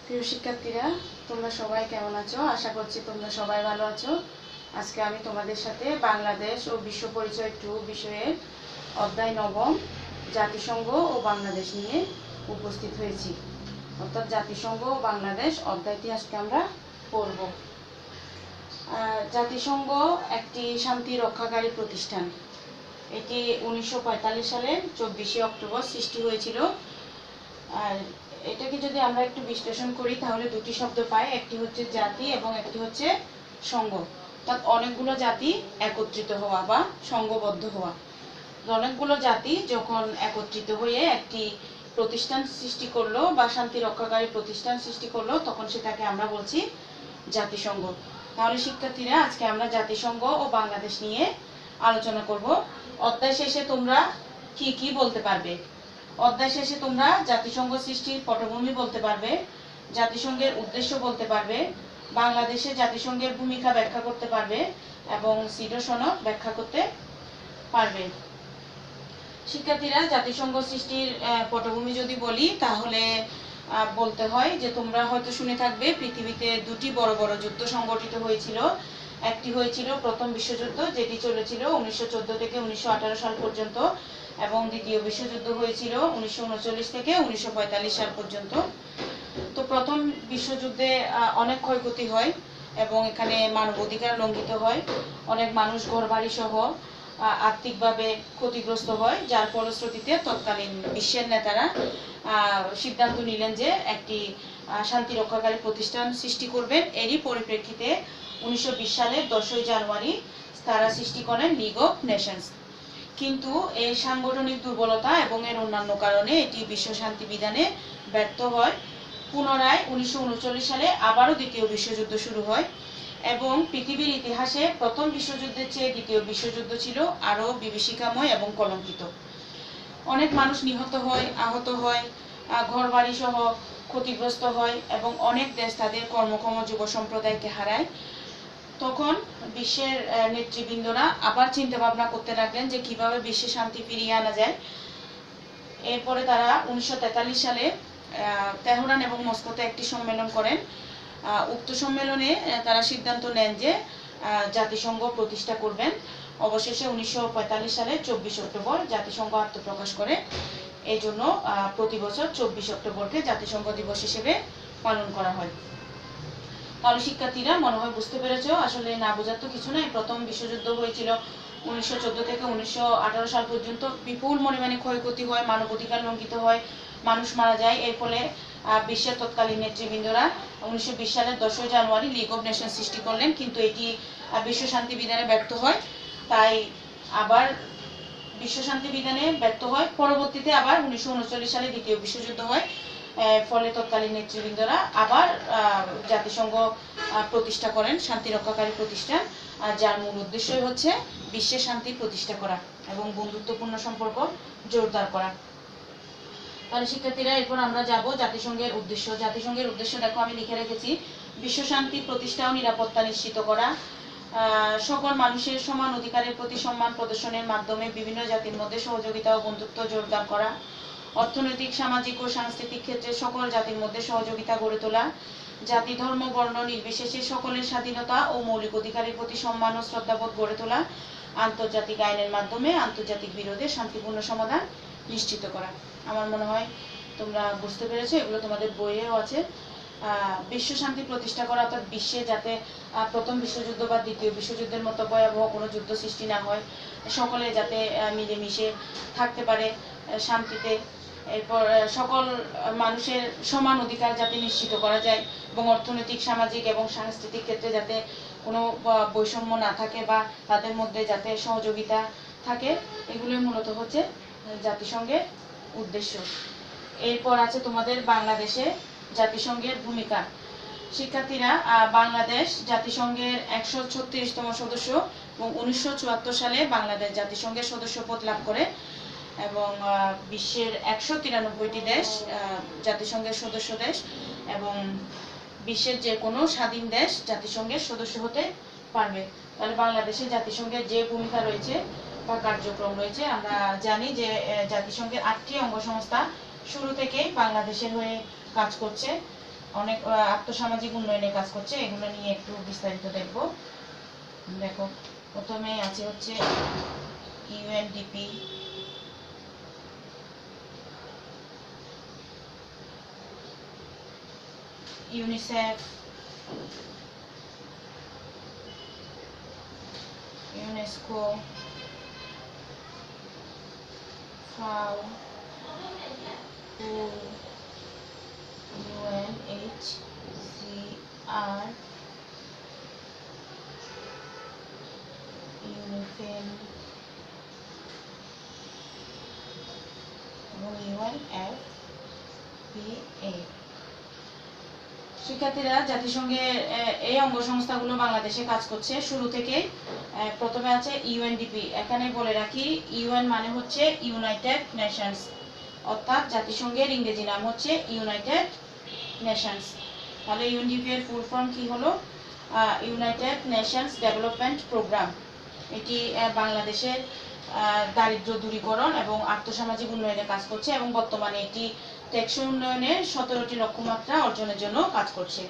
প্রিয় শিক্ষার্থীরা, তোমরা সবাই কেমন আছো? আশা করছি তোমরা সবাই ভালো আছো। আজকে আমি তোমাদের সাথে বাংলাদেশ ও বিশ্ব পরিচয় 2 বিষয়ের অধ্যায় 9 জাতিসংঘ ও বাংলাদেশ নিয়ে উপস্থিত হয়েছি। অর্থাৎ জাতিসংঘ ও বাংলাদেশ অধ্যায়টি আজকে আমরা পড়ব। জাতিসংঘ একটি শান্তি রক্ষাকারী প্রতিষ্ঠান। এটি 1945 সালের 24শে অক্টোবর সৃষ্টি হয়েছিল। আর এটাকে যদি আমরা একটু বিশ্লেষণ করি তাহলে দুটি শব্দ পাই, একটি হচ্ছে জাতি এবং একটি হচ্ছে সংঘ। অর্থাৎ অনেকগুলো জাতি একত্রিত হওয়া বা সংঘবদ্ধ হওয়া। অনেকগুলো জাতি যখন একত্রিত হয়ে একটি প্রতিষ্ঠান সৃষ্টি করলো বা শান্তি রক্ষাকারী প্রতিষ্ঠান সৃষ্টি করলো, তখন সেটাকে আমরা বলছি জাতিসংঘ। তাহলে শিক্ষার্থীরা, আজকে আমরা জাতিসংঘ ও বাংলাদেশ নিয়ে আলোচনা করব। অধ্যায় শেষে তোমরা কি কি বলতে পারবে? অধ্যায় শেষে তোমরা জাতিসংঘ সৃষ্টির পটভূমি বলতে পারবে, জাতিসংঘের উদ্দেশ্য বলতে পারবে, বাংলাদেশে জাতিসংঘের ভূমিকা ব্যাখ্যা করতে পারবে এবং সিডো সনদ ব্যাখ্যা করতে পারবে। শিক্ষার্থীরা, জাতিসংঘ সৃষ্টির পটভূমি যদি বলি তাহলে বলতে হয় যে তোমরা হয়তো শুনে থাকবে পৃথিবীতে দুটি বড় বড় যুদ্ধ সংগঠিত হয়েছিল। একটি হয়েছিল প্রথম বিশ্বযুদ্ধ, যেটি চলেছিল 1914 থেকে 1918 সাল পর্যন্ত, এবং দ্বিতীয় বিশ্বযুদ্ধ হয়েছিল 1939 থেকে 1945 সাল পর্যন্ত। তো প্রথম বিশ্বযুদ্ধে অনেক ক্ষয়ক্ষতি হয় এবং এখানে মানবাধিকার লঙ্ঘিত হয়। অনেক মানুষ ঘরবাড়ি সহ আর্থিকভাবে ক্ষতিগ্রস্ত হয়, যার ফলশ্রুতিতে তৎকালীন বিশ্বের নেতারা সিদ্ধান্ত নিলেন যে একটি শান্তি রক্ষাকারী প্রতিষ্ঠান সৃষ্টি করবেন। এরই পরিপ্রেক্ষিতে 1920 সালের 10ই জানুয়ারি তারা সৃষ্টি করেন লিগ অফ নেশনস। কিন্তু এই সাংগঠনিক দুর্বলতা এবং এর অন্যান্য কারণে এটি বিশ্ব শান্তি বিধানে ব্যর্থ হয়। পুনরায় 1939 সালে আবারও দ্বিতীয় বিশ্বযুদ্ধ শুরু হয় এবং পৃথিবীর ইতিহাসে প্রথম বিশ্বযুদ্ধের চেয়ে দ্বিতীয় বিশ্বযুদ্ধ ছিল আরও বিভীষিকাময় এবং কলঙ্কিত। অনেক মানুষ নিহত হয়, আহত হয়, ঘরবাড়ি সহ ক্ষতিগ্রস্ত হয় এবং অনেক দেশ তাদের কর্মক্ষম যুব সম্প্রদায়কে হারায়। তখন বিশ্বের নেতৃবৃন্দরা আবার চিন্তা ভাবনা করতে লাগলেন যে কিভাবে বিশ্বে শান্তি ফিরিয়ে আনা যায়। এরপরে তারা 1943 সালে তেহরান এবং মস্কোতে একটি সম্মেলন করেন। উক্ত সম্মেলনে তারা সিদ্ধান্ত নেন যে জাতিসংঘ প্রতিষ্ঠা করবেন। অবশেষে 1945 সালে 24 অক্টোবর জাতিসংঘ আত্মপ্রকাশ করে। এই জন্য প্রতি বছর 24 অক্টোবরকে জাতিসংঘ দিবস হিসেবে পালন করা হয়। তাহলে শিক্ষার্থীরা, মনে হয় বুঝতে পেরেছ, আসলে না বোঝার তো কিছু নাই। প্রথম বিশ্বযুদ্ধ হয়েছিল 1914 থেকে 1918 সাল পর্যন্ত। বিপুল পরিমাণে ক্ষয়ক্ষতি হয়, মানবাধিকার লঙ্ঘিত হয়, মানুষ মারা যায়। এর ফলে বিশ্বের তৎকালীন নেতৃবৃন্দরা 1920 সালের 10ই জানুয়ারি লিগ অফ নেশন সৃষ্টি করলেন, কিন্তু এটি বিশ্ব শান্তি বিধানে ব্যর্থ হয়। তাই আবার বিশ্ব শান্তি বিধানে ব্যর্থ হয়। পরবর্তীতে আবার 1939 সালে দ্বিতীয় বিশ্বযুদ্ধ হয়। ফলে তৎকালীন নেতৃবৃন্দরা আবার জাতিসংঘ প্রতিষ্ঠা করেন, শান্তি রক্ষাকারী প্রতিষ্ঠান, যার মূল উদ্দেশ্যই হচ্ছে বিশ্বে শান্তি প্রতিষ্ঠা করা এবং বন্ধুত্বপূর্ণ সম্পর্ক জোরদার করা। তাহলে শিক্ষার্থীরা, এরপর আমরা যাব জাতিসংঘের উদ্দেশ্য। জাতিসংঘের উদ্দেশ্য দেখো, আমি লিখে রেখেছি, বিশ্ব শান্তি প্রতিষ্ঠা ও নিরাপত্তা নিশ্চিত করা, সকল মানুষের সমান অধিকারের প্রতি সম্মান প্রদর্শনের মাধ্যমে বিভিন্ন জাতির মধ্যে সহযোগিতা ও বন্ধুত্ব জোরদার করা, অর্থনৈতিক, সামাজিক ও সাংস্কৃতিক ক্ষেত্রে সকল জাতির মধ্যে সহযোগিতা গড়ে তোলা, জাতি, ধর্ম, বর্ণ নির্বিশেষে সকলের স্বাধীনতা ও মৌলিক অধিকারের প্রতি সম্মান ও শ্রদ্ধাবোধ গড়ে তোলা, আন্তর্জাতিক আইনের মাধ্যমে আন্তর্জাতিক বিরোধে শান্তিপূর্ণ সমাধান নিশ্চিত করা। আমার মনে হয় তোমরা বুঝতে পেরেছো, এগুলো তোমাদের বইয়েও আছে। বিশ্ব শান্তি প্রতিষ্ঠা করা, অর্থাৎ বিশ্বে যাতে প্রথম বিশ্বযুদ্ধ বা দ্বিতীয় বিশ্বযুদ্ধের মতো ভয়াবহ কোনো যুদ্ধ সৃষ্টি না হয়, সকলে যাতে মিলেমিশে থাকতে পারে শান্তিতে। এরপর সকল মানুষের সমান অধিকার যাতে নিশ্চিত করা যায় এবং অর্থনৈতিক, সামাজিক এবং সাংস্কৃতিক ক্ষেত্রে যাতে কোনো বৈষম্য না থাকে বা তাদের মধ্যে যাতে সহযোগিতা থাকে, এগুলোই মূলত হচ্ছে জাতিসংঘের উদ্দেশ্য। এরপর আছে তোমাদের বাংলাদেশে জাতিসংঘের ভূমিকা। শিক্ষার্থীরা, বাংলাদেশ জাতিসংঘের 136তম সদস্য এবং 1974 সালে বাংলাদেশ জাতিসংঘের সদস্যপদ লাভ করে এবং বিশ্বের 193টি দেশ জাতিসংঘের সদস্য দেশ এবং বিশ্বের যে কোনো স্বাধীন দেশ জাতিসংঘের সদস্য হতে পারবে। তাহলে বাংলাদেশে জাতিসংঘের যে ভূমিকা রয়েছে বা কার্যক্রম রয়েছে, আমরা জানি যে জাতিসংঘের 8টি অঙ্গ সংস্থা শুরু থেকেই বাংলাদেশের হয়ে কাজ করছে। অনেক আর্থসামাজিক উন্নয়নে কাজ করছে। এগুলো নিয়ে একটু বিস্তারিত দেখব। দেখো, প্রথমে আছে হচ্ছে ইউএনডিপি, ইউনিসেফ, ইউনেস্কো, ফাও, UNHCR, ইউনিফেম এবং UNFPA। শিক্ষার্থীরা, জাতিসংঘের এই অঙ্গ সংস্থাগুলো বাংলাদেশে কাজ করছে শুরু থেকে। প্রথমে আছে ইউএনডিপি। এখানে বলে রাখি, ইউএন মানে হচ্ছে ইউনাইটেড নেশনস, অর্থাৎ জাতিসংঘের ইংরেজি নাম হচ্ছে ইউনাইটেড নেশনস। তাহলে ইউএনডিপি এর ফুল ফর্ম কি হলো? United Nations Development Programme. এটি বাংলাদেশের দারিদ্র দূরীকরণ এবং আর্থসামাজিক উন্নয়নে কাজ করছে এবং বর্তমানে এটি টেকসই উন্নয়নের 17টি লক্ষ্যমাত্রা অর্জনের জন্য কাজ করছে।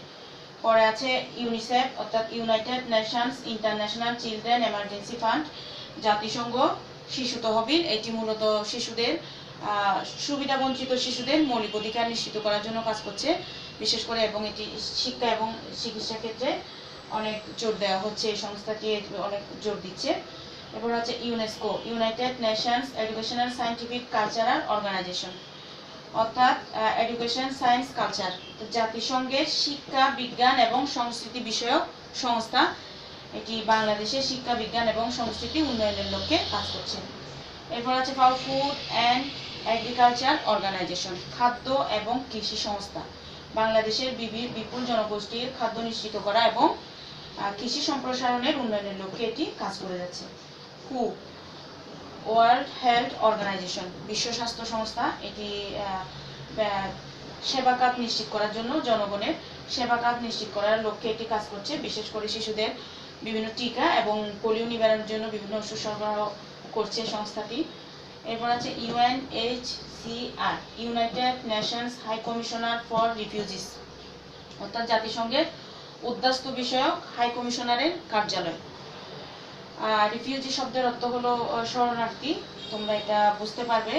পরে আছে ইউনিসেফ, অর্থাৎ United Nations international children emergency fund, জাতিসংঘ শিশু তহবিল। এটি মূলত শিশুদের সুবিধাবঞ্চিত শিশুদের মৌলিক অধিকার নিশ্চিত করার জন্য কাজ করছে বিশেষ করে, এবং এটি শিক্ষা এবং চিকিৎসা ক্ষেত্রে অনেক জোর দেওয়া হচ্ছে। এই সংস্থাটি অনেক জোর দিচ্ছে। এরপর আছে UNESCO, United Nations Educational Scientific Cultural Organisation, অর্থাৎ এডুকেশন সায়েন্স কালচার, জাতিসংঘের শিক্ষা বিজ্ঞান এবং সংস্কৃতি বিষয়ক সংস্থা। এটি বাংলাদেশের শিক্ষা বিজ্ঞান এবং সংস্কৃতি উন্নয়নের লক্ষ্যে কাজ করছে। এরপর আছে ফাও, ফুড অ্যান্ড এগ্রিকালচার অর্গানাইজেশন, খাদ্য এবং কৃষি সংস্থা। বাংলাদেশের বিপুল জনগোষ্ঠীর খাদ্য নিশ্চিত করা এবং কৃষি সম্প্রসারণের উন্নয়নের লক্ষ্যে এটি কাজ করে যাচ্ছে। হু, ওয়ার্ল্ড হেলথ অর্গানাইজেশন, বিশ্ব স্বাস্থ্য সংস্থা। এটি সেবা খাত নিশ্চিত করার জন্য, জনগণের সেবা খাত নিশ্চিত করার লক্ষ্যে এটি কাজ করছে, বিশেষ করে শিশুদের বিভিন্ন টিকা এবং পোলিও নিবারণের জন্য বিভিন্ন ওষুধ সরবরাহ করছে সংস্থাটি। এরপর আছে UNHCR, United Nations High Commissioner for Refugees, অর্থাৎ জাতিসংঘের উদ্বাস্তু বিষয়ক হাই কমিশনারের কার্যালয়। রিফিউজি শব্দের অর্থ হলো শরণার্থী। তোমরা এটা বুঝতে পারবে,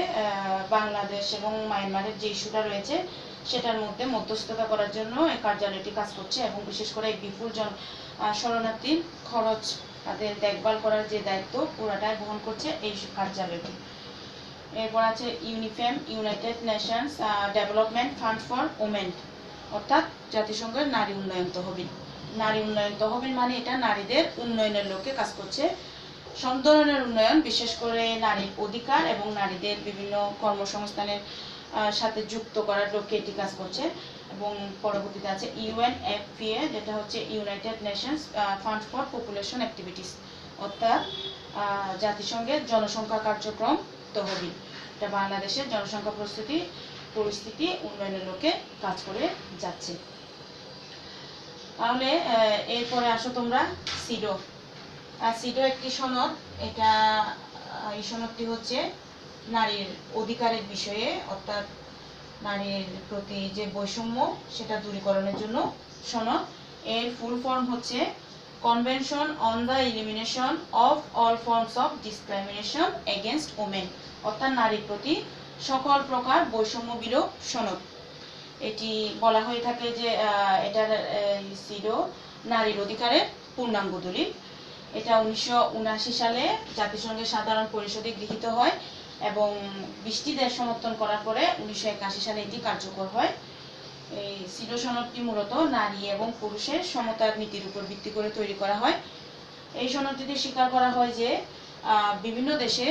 বাংলাদেশ এবং মায়ানমারের যে ইস্যুটা রয়েছে সেটার মধ্যে মধ্যস্থতা করার জন্য এই কার্যালয়টি কাজ করছে এবং বিশেষ করে এই বিপুল শরণার্থীর খরচ, তাদের দেখভাল করার যে দায়িত্ব পুরাটাই বহন করছে এই কার্যালয়টি। এরপর আছে UNIFEM, United Nations development fund for women, অর্থাৎ জাতিসংঘের নারী উন্নয়ন তহবিল। নারী উন্নয়ন তহবিল মানে এটা নারীদের উন্নয়নের লক্ষ্যে কাজ করছে, সব ধরনের উন্নয়ন, বিশেষ করে নারীর অধিকার এবং নারীদের বিভিন্ন কর্মসংস্থানের সাথে যুক্ত করার লক্ষ্যে এটি কাজ করছে। এবং পরবর্তীতে আছে UNFPA, যেটা হচ্ছে United Nations fund for population activities, অর্থাৎ জাতিসংঘের জনসংখ্যা কার্যক্রম তহবিল। এটা বাংলাদেশের জনসংখ্যা পরিস্থিতি উন্নয়নের লক্ষ্যে কাজ করে যাচ্ছে। তাহলে এরপরে আসো তোমরা সিডো। সিডো একটি সনদ। এটা এই সনদটি হচ্ছে নারীর অধিকারের বিষয়ে, অর্থাৎ নারীর প্রতি যে বৈষম্য সেটা দূরীকরণের জন্য সনদ। এর ফুল ফর্ম হচ্ছে convention on the elimination of all forms of discrimination against women, অর্থাৎ নারীর প্রতি সকল প্রকার বৈষম্য বিলোপ সনদ। এটি বলা হয়ে থাকে যে এটার সিডো নারীর অধিকারের পূর্ণাঙ্গ দলিল। এটা 1979 সালে জাতিসংঘের সাধারণ পরিষদে গৃহীত হয় এবং 20টি দেশ সমর্থন করার পরে 1981 সালে এটি কার্যকর হয়। এই সিডো সনদটি মূলত নারী এবং পুরুষের সমতার নীতির উপর ভিত্তি করে তৈরি করা হয়। এই সনদটিতে স্বীকার করা হয় যে বিভিন্ন দেশে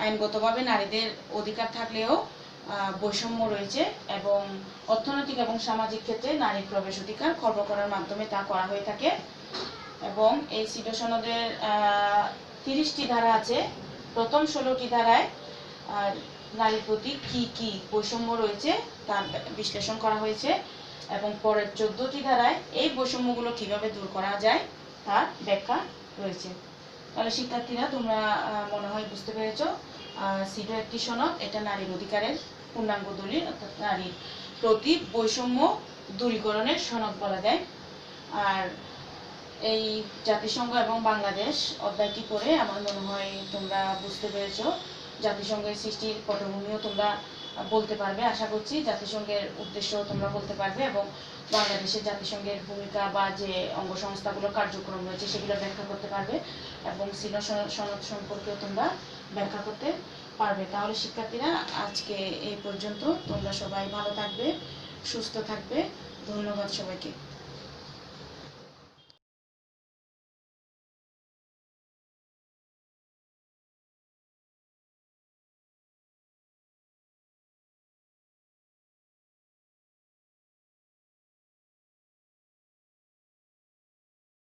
আইনগতভাবে নারীদের অধিকার থাকলেও বৈষম্য রয়েছে এবং অর্থনৈতিক এবং সামাজিক ক্ষেত্রে নারীর প্রবেশ অধিকার খর্ব করার মাধ্যমে তা করা হয়ে থাকে। এবং এই সিডো সনদের 30টি ধারা আছে। প্রথম 16টি ধারায় নারীর প্রতি কি কি বৈষম্য রয়েছে তার বিশ্লেষণ করা হয়েছে এবং পরের 14টি ধারায় এই বৈষম্যগুলো কিভাবে দূর করা যায় তার ব্যাখ্যা রয়েছে। তাহলে শিক্ষার্থীরা, তোমরা মনে হয় বুঝতে পেরেছো, সিডো একটি সনদ, এটা নারীর অধিকারের পূর্ণাঙ্গ দলিল, অর্থাৎ নারীর প্রতি বৈষম্য দূরীকরণের সনদ বলা যায়। আর এই জাতিসংঘ এবং বাংলাদেশ অধ্যায়টি পড়ে আমার মনে হয় তোমরা বুঝতে পেরেছো, জাতিসংঘের সৃষ্টির পটভূমিও তোমরা বলতে পারবে। আশা করছি জাতিসংঘের উদ্দেশ্য তোমরা বলতে পারবে এবং বাংলাদেশের জাতিসংঘের ভূমিকা বা যে অঙ্গ সংস্থাগুলোর কার্যক্রম রয়েছে সেগুলো ব্যাখ্যা করতে পারবে এবং সিনো সনদ সম্পর্কেও তোমরা ব্যাখ্যা করতে পারবে। তাহলে শিক্ষার্থীরা আজকে এই পর্যন্ত। তোমরা সবাই ভালো থাকবে, সুস্থ থাকবে। ধন্যবাদ সবাইকে।